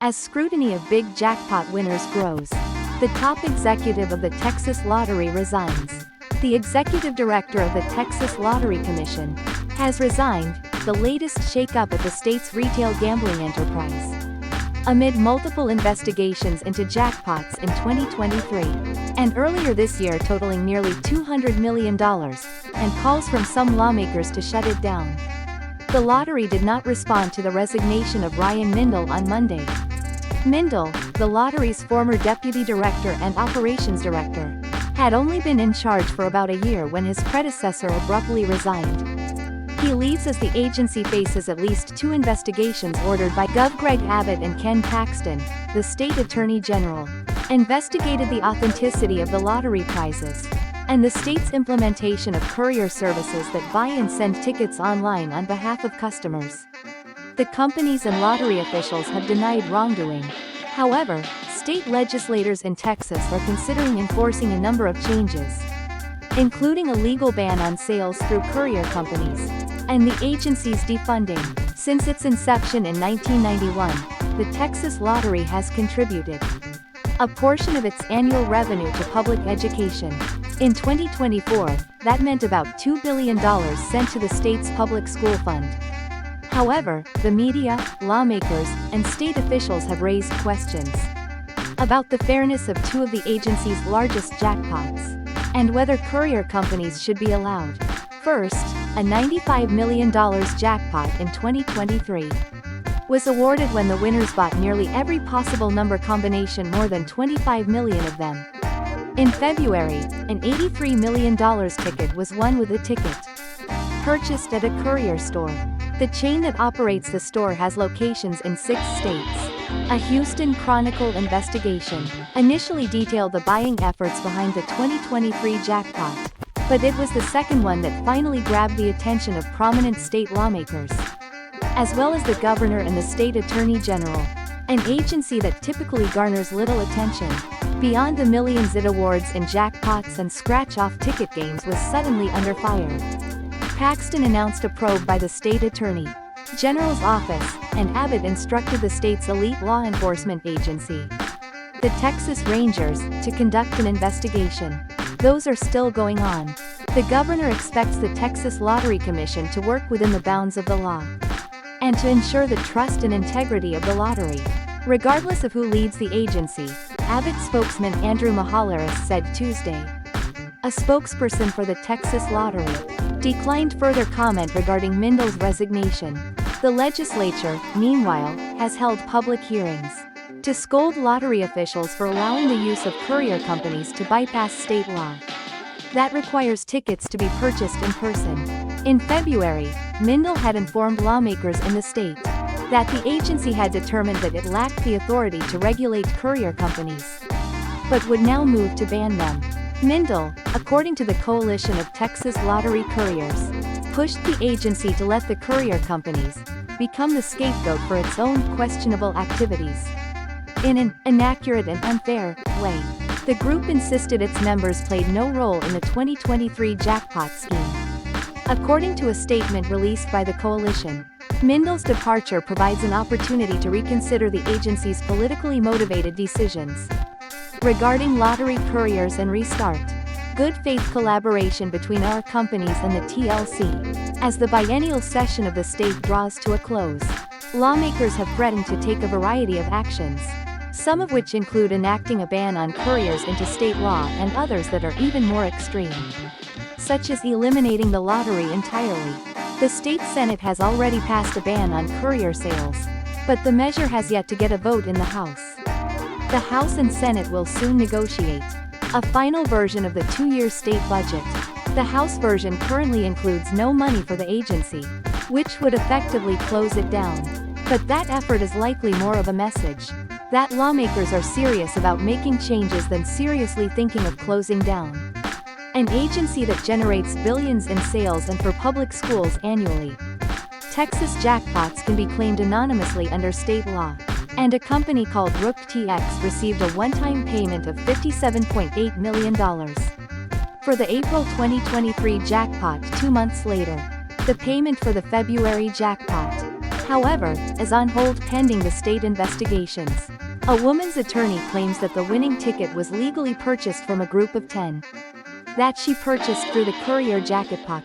As scrutiny of big jackpot winners grows, the top executive of the Texas Lottery resigns. The executive director of the Texas Lottery Commission has resigned, the latest shakeup at the state's retail gambling enterprise. Amid multiple investigations into jackpots in 2023, and earlier this year totaling nearly $200 million, and calls from some lawmakers to shut it down. The lottery did not respond to the resignation of Ryan Mindel on Monday. Mindel, the lottery's former deputy director and operations director, had only been in charge for about a year when his predecessor abruptly resigned. He leaves as the agency faces at least 2 investigations ordered by Gov. Greg Abbott and Ken Paxton, the state attorney general, investigated the authenticity of the lottery prizes, and the state's implementation of courier services that buy and send tickets online on behalf of customers. The companies and lottery officials have denied wrongdoing. However, state legislators in Texas are considering enforcing a number of changes, including a legal ban on sales through courier companies, and the agency's defunding. Since its inception in 1991, the Texas Lottery has contributed a portion of its annual revenue to public education. In 2024, that meant about $2 billion sent to the state's public school fund. However, the media, lawmakers, and state officials have raised questions about the fairness of 2 of the agency's largest jackpots, and whether courier companies should be allowed. First, a $95 million jackpot in 2023 was awarded when the winners bought nearly every possible number combination, more than 25 million of them. In February, an $83 million ticket was won with a ticket purchased at a courier store. The chain that operates the store has locations in 6 states. A Houston Chronicle investigation initially detailed the buying efforts behind the 2023 jackpot, but it was the second one that finally grabbed the attention of prominent state lawmakers, as well as the governor and the state attorney general, an agency that typically garners little attention. Beyond the millions it awards in jackpots and scratch-off ticket games was suddenly under fire. Paxton announced a probe by the state attorney general's office, and Abbott instructed the state's elite law enforcement agency, the Texas Rangers, to conduct an investigation. Those are still going on. The governor expects the Texas Lottery Commission to work within the bounds of the law, and to ensure the trust and integrity of the lottery, regardless of who leads the agency, Abbott spokesman Andrew Mahalaris said Tuesday. A spokesperson for the Texas Lottery declined further comment regarding Mindel's resignation. The legislature, meanwhile, has held public hearings to scold lottery officials for allowing the use of courier companies to bypass state law that requires tickets to be purchased in person. In February, Mindel had informed lawmakers in the state that the agency had determined that it lacked the authority to regulate courier companies, but would now move to ban them. Mindel, according to the Coalition of Texas Lottery Couriers, pushed the agency to let the courier companies become the scapegoat for its own questionable activities. In an inaccurate and unfair way, the group insisted its members played no role in the 2023 jackpot scheme. According to a statement released by the coalition, Mindel's departure provides an opportunity to reconsider the agency's politically motivated decisions regarding lottery couriers and restart good faith collaboration between our companies and the TLC. As the biennial session of the state draws to a close, lawmakers have threatened to take a variety of actions, some of which include enacting a ban on couriers into state law and others that are even more extreme, such as eliminating the lottery entirely. The state Senate has already passed a ban on courier sales, but the measure has yet to get a vote in the House. The House and Senate will soon negotiate a final version of the 2-year state budget. The House version currently includes no money for the agency, which would effectively close it down. But that effort is likely more of a message that lawmakers are serious about making changes than seriously thinking of closing down an agency that generates billions in sales and for public schools annually. Texas jackpots can be claimed anonymously under state law, and a company called Rook TX received a one-time payment of $57.8 million for the April 2023 jackpot 2 months later. The payment for the February jackpot however, is on hold pending the state investigations. A woman's attorney claims that the winning ticket was legally purchased from a group of 10. That she purchased through the courier Jackpot.